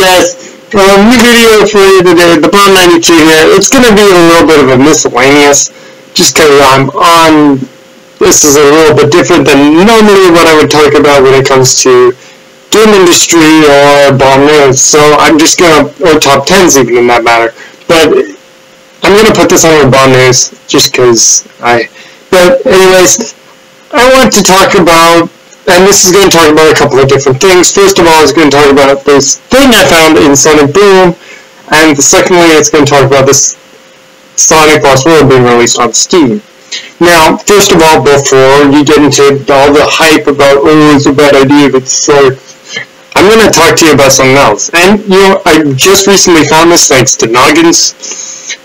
guys, new video for you today, the Bomb 92 here. It's going to be a little bit of a miscellaneous, just because this is a little bit different than normally what I would talk about when it comes to game industry or bomb news. So I'm just going to, or top 10s even in that matter, but I'm going to put this on the bomb news just because but anyways, I want to talk about, and this is going to talk about a couple of different things. First of all, it's going to talk about this thing I found in Sonic Boom, and secondly, it's going to talk about this Sonic Lost World being released on Steam. Now, first of all, before you get into all the hype about, oh, it's a bad idea if it's so, I'm going to talk to you about something else. And, I just recently found this thanks to Noggin's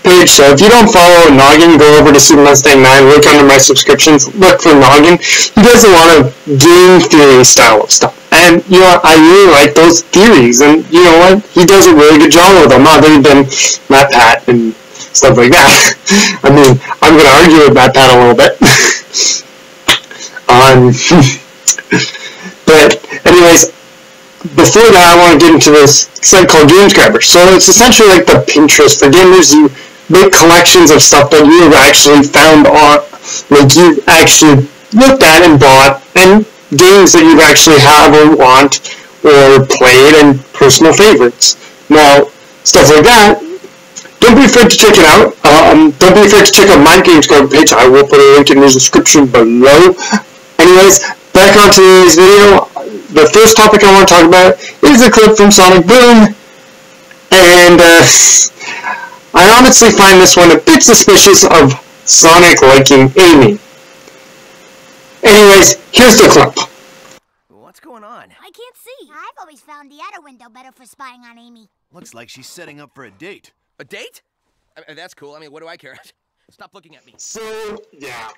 page, so if you don't follow Noggin, go over to Super Mustang 9, look under my subscriptions, look for Noggin. He does a lot of game theory style of stuff, and I really like those theories, and you know what, he does a really good job with them, other than Matt Pat and stuff like that. I mean, I'm going to argue with Matt Pat a little bit. But anyways, before that, I want to get into this site called GameScriber. So it's essentially like the Pinterest for gamers. You make collections of stuff that you have actually found on, like you've actually looked at and bought, and games that you actually have or want or played, and personal favorites. Now, stuff like that, don't be afraid to check it out. Don't be afraid to check out my GameScriber page. I will put a link in the description below. Anyways, back on today's video. The first topic I want to talk about is a clip from Sonic Boom, and I honestly find this one a bit suspicious of Sonic liking Amy. Anyways, here's the clip. What's going on? I can't see. I've always found the outer window better for spying on Amy. Looks like she's setting up for a date. A date? I mean, that's cool. I mean, what do I care? Stop looking at me. So, yeah.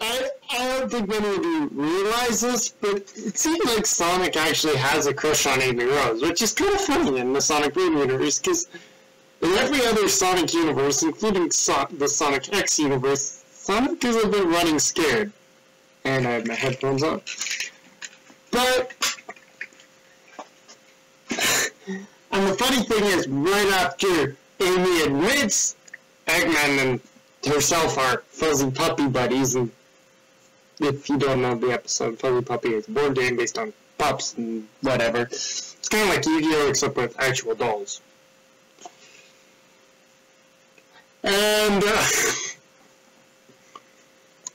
I don't think many of you realize this, but it seems like Sonic actually has a crush on Amy Rose, which is kind of funny in the Sonic Boom universe, because in every other Sonic universe, including the Sonic X universe, Sonic is a bit running scared. And I have my headphones on. But, and the funny thing is, right after Amy admits Eggman and herself are fuzzy puppy buddies, and if you don't know the episode, Fuzzy Puppy is a board game based on pups and whatever. It's kind of like Yu-Gi-Oh! Except with actual dolls. And,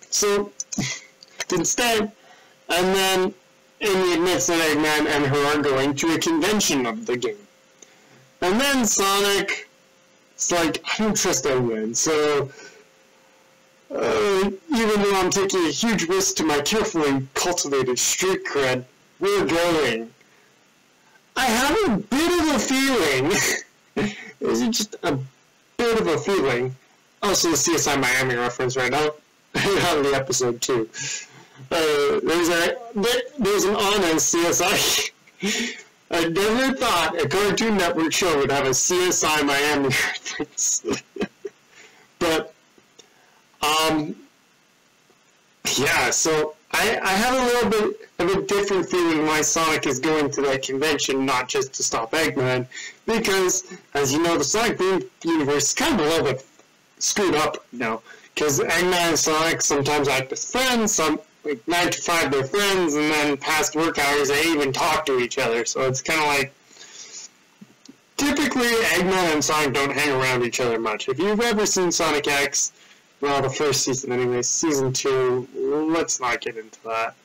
so, instead, and then Amy admits that Eggman and her are going to a convention of the game. And then Sonic, it's like, I don't trust Eggman, so even though I'm taking a huge risk to my carefully cultivated street cred, we're going. I have a bit of a feeling, is it just a bit of a feeling, also the CSI Miami reference right now, on the episode too. There's an honest CSI. I never thought a Cartoon Network show would have a CSI Miami reference. But, yeah, so I have a little bit of a different feeling why Sonic is going to that convention, not just to stop Eggman, because, as you know, the Sonic Boom universe is kind of a little bit screwed up now, because Eggman and Sonic sometimes act as friends, some like 9 to 5 they're friends, and then past work hours they even talk to each other, so it's kind of like, typically Eggman and Sonic don't hang around each other much. If you've ever seen Sonic X, well, the first season anyways, season 2, let's not get into that.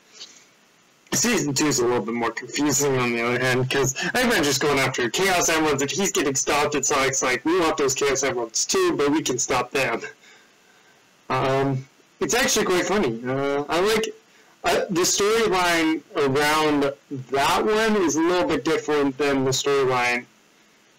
Season 2 is a little bit more confusing on the other hand, because Eggman's just going after Chaos Emeralds, and he's getting stopped, and Sonic's like, we want those Chaos Emeralds too, but we can stop them. It's actually quite funny. I like the storyline around that one is a little bit different than the storyline.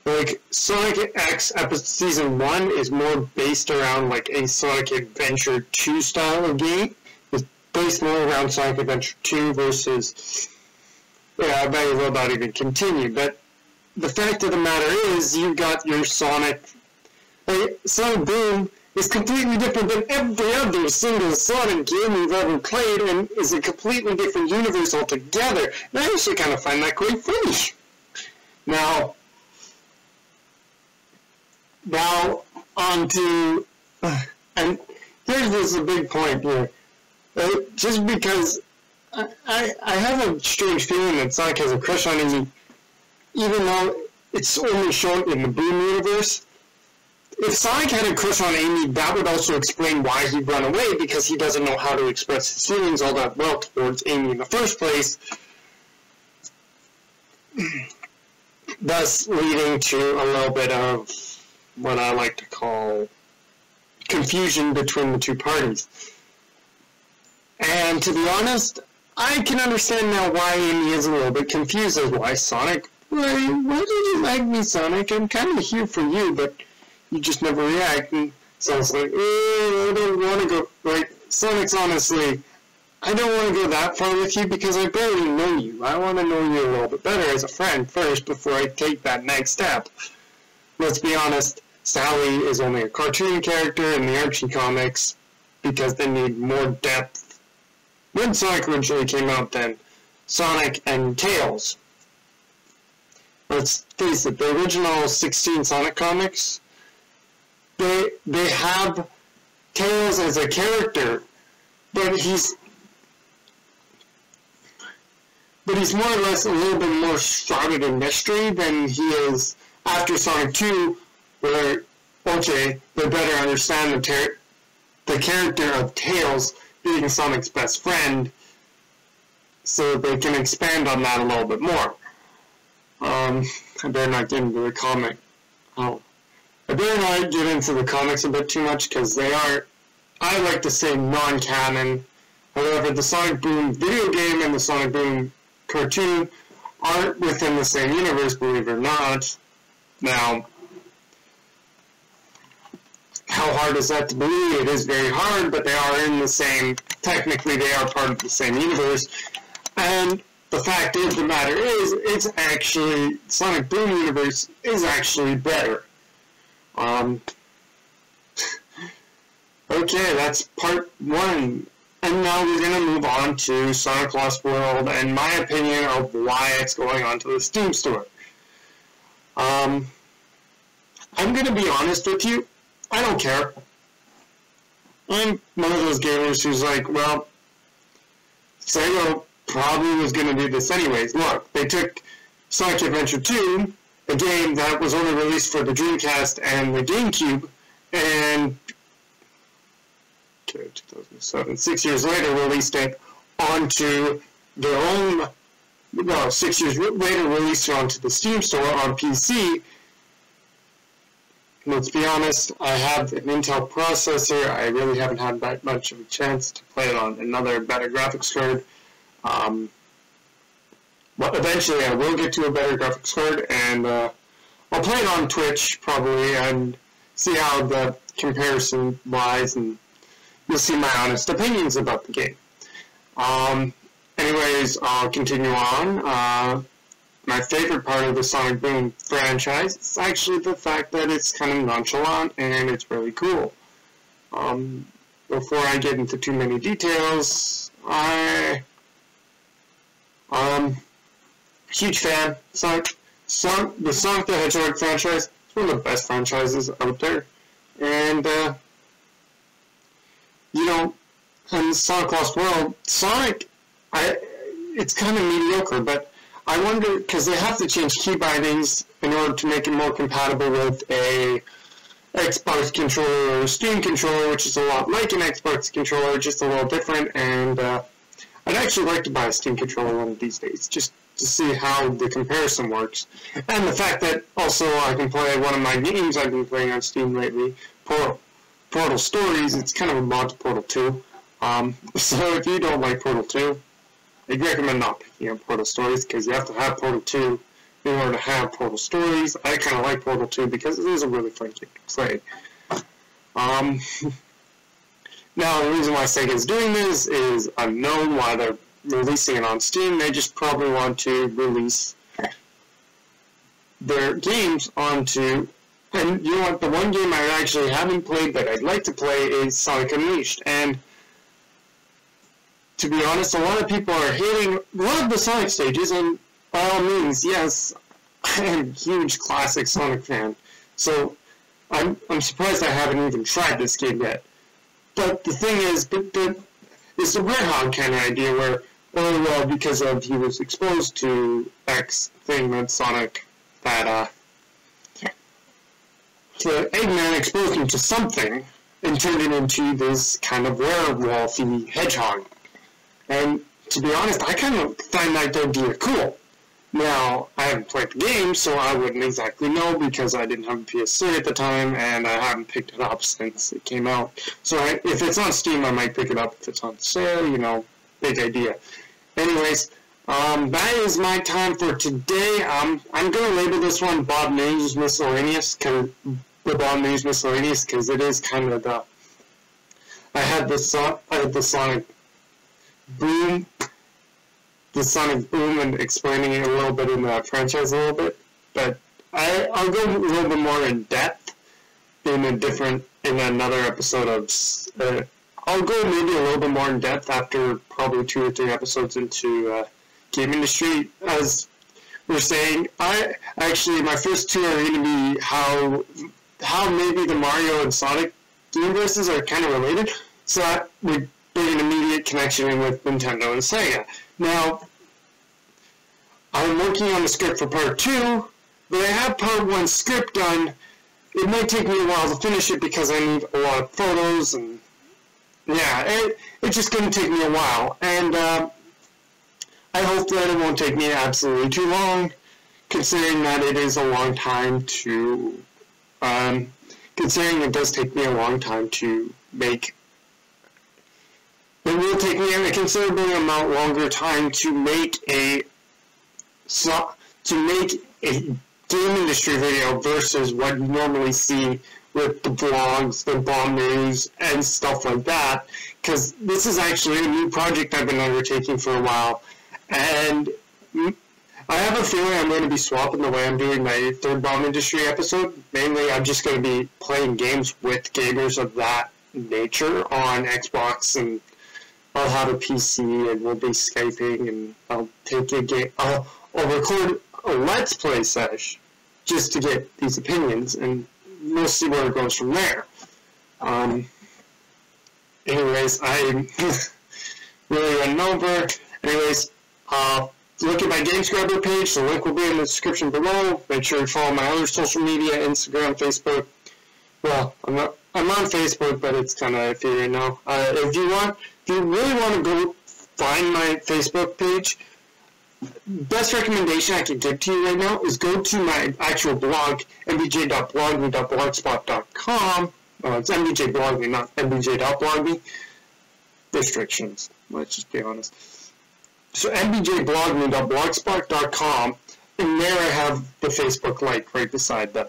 Like Sonic X episode season 1 is more based around like a Sonic Adventure 2 style of game. It's based more around Sonic Adventure 2 versus, yeah, I might as well not even continue. But the fact of the matter is, you got your Sonic Boom is completely different than every other single Sonic game we've ever played, and is a completely different universe altogether. And I actually kind of find that quite funny. Now on to, and here's a big point here. Just because I have a strange feeling that Sonic has a crush on Amy, even though it's only shown in the Boom universe. If Sonic had a crush on Amy, that would also explain why he'd run away, because he doesn't know how to express his feelings all that well towards Amy in the first place, thus leading to a little bit of what I like to call confusion between the two parties. And to be honest, I can understand now why Amy is a little bit confused as why Sonic, why did you like me, Sonic? I'm kind of here for you, but you just never react. And Sonic's like, I don't want to go, like, Sonic's honestly, I don't want to go that far with you because I barely know you. I want to know you a little bit better as a friend first before I take that next step. Let's be honest, Sally is only a cartoon character in the Archie comics because they need more depth when Sonic originally came out than Sonic and Tails. Let's face it, the original 16 Sonic comics, they have Tails as a character, but he's more or less a little bit more shrouded in mystery than he is after Sonic 2, where, okay, they better understand the character of Tails being Sonic's best friend, so they can expand on that a little bit more. I better not get into the comic. I better not get into the comics a bit too much, because they are, I like to say, non-canon. However, the Sonic Boom video game and the Sonic Boom cartoon aren't within the same universe, believe it or not. Now, how hard is that to believe? It is very hard, but they are in the same, technically they are part of the same universe. And the fact of the matter is, it's actually, Sonic Boom universe is actually better. Okay, that's part one. And now we're going to move on to Sonic Lost World and my opinion of why it's going onto the Steam store. I'm going to be honest with you, I don't care. I'm one of those gamers who's like, well, Sega probably was going to do this anyways. Look, they took Sonic Adventure 2, a game that was only released for the Dreamcast and the GameCube, and 2007, 6 years later, released it onto their own, well, 6 years later, released it onto the Steam store on PC. Let's be honest, I have an Intel processor. I really haven't had that much of a chance to play it on another better graphics card. But eventually I will get to a better graphics card, and I'll play it on Twitch probably and see how the comparison lies, and you'll see my honest opinions about the game. Anyways, I'll continue on. My favorite part of the Sonic Boom franchise is actually the fact that it's kind of nonchalant and it's really cool. Before I get into too many details, huge fan. The Sonic the Hedgehog franchise is one of the best franchises out there. And, you know, in Sonic Lost World, Sonic, it's kind of mediocre, but I wonder, because they have to change key bindings in order to make it more compatible with a Xbox controller or a Steam controller, which is a lot like an Xbox controller, just a little different, and I'd actually like to buy a Steam controller one of these days, just to see how the comparison works. And the fact that also I can play one of my games I've been playing on Steam lately, Portal Stories. It's kind of a mod to Portal 2. So if you don't like Portal 2, I'd recommend not picking up Portal Stories, because you have to have Portal 2 in order to have Portal Stories. I kind of like Portal 2 because it is a really fun game to play. Now, the reason why Sega's doing this is unknown why they're releasing it on Steam. They just probably want to release their games onto And you know what? The one game I actually haven't played that I'd like to play is Sonic Unleashed. And to be honest, a lot of people are hating a lot of the Sonic stages, and by all means, yes, I am a huge classic Sonic fan. So I'm surprised I haven't even tried this game yet. But the thing is, it's the Warthog kind of idea where, oh well, because he was exposed to X thing that Sonic, that the Eggman exposed him to something and turned it into this kind of werewolfy hedgehog. And to be honest, I kind of find that idea cool. Now, I haven't played the game, so I wouldn't exactly know because I didn't have a PS3 at the time, and I haven't picked it up since it came out. So if it's on Steam, I might pick it up. If it's on sale, you know, big idea. Anyways, that is my time for today. I'm going to label this one Bob News Miscellaneous, because it is kind of the... I had the Sonic Boom... The Sonic Boom and explaining it a little bit in the franchise a little bit, but I'll go a little bit more in depth in another episode of, I'll go maybe a little bit more in depth after probably 2 or 3 episodes into game industry. As we're saying, my first 2 are going to be how maybe the Mario and Sonic universes are kind of related, so that would bring an immediate connection in with Nintendo and Sega. Now, I'm working on the script for part 2, but I have part 1 script done. It might take me a while to finish it because I need a lot of photos, and yeah, it's just going to take me a while. And I hope that it won't take me absolutely too long, considering that it is a long time to, considering it does take me a long time to make. It will take me a considerably amount longer time to make a game industry video versus what you normally see with the vlogs, the bomb news, and stuff like that. Because this is actually a new project I've been undertaking for a while, and I have a feeling I'm going to be swapping the way I'm doing my Th3Bomb industry episode. Mainly, I'm just going to be playing games with gamers of that nature on Xbox, and I'll have a PC and we'll be Skyping, and I'll take a game. I'll record a Let's Play sesh just to get these opinions, and we'll see where it goes from there. Anyways, I really went over. Anyways, look at my GameScrubber page. The link will be in the description below. Make sure you follow my other social media: Instagram, Facebook. Well, I'm on Facebook, but it's kind of iffy right now. If you really want to go find my Facebook page, best recommendation I can give to you right now is go to my actual blog, mbj.blogme.blogspot.com. It's mbj.blogme, not mbj.blogme. Restrictions, let's just be honest. So mbj.blogme.blogspot.com, and there I have the Facebook link right beside the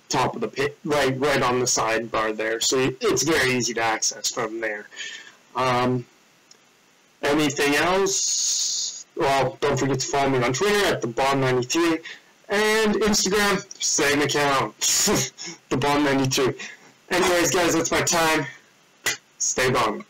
top of the page, right on the sidebar there. So it's very easy to access from there. Anything else? Well, don't forget to follow me on Twitter at @TheBomb93 and Instagram, same account, TheBomb92. Anyways, guys, that's my time. Stay bombing.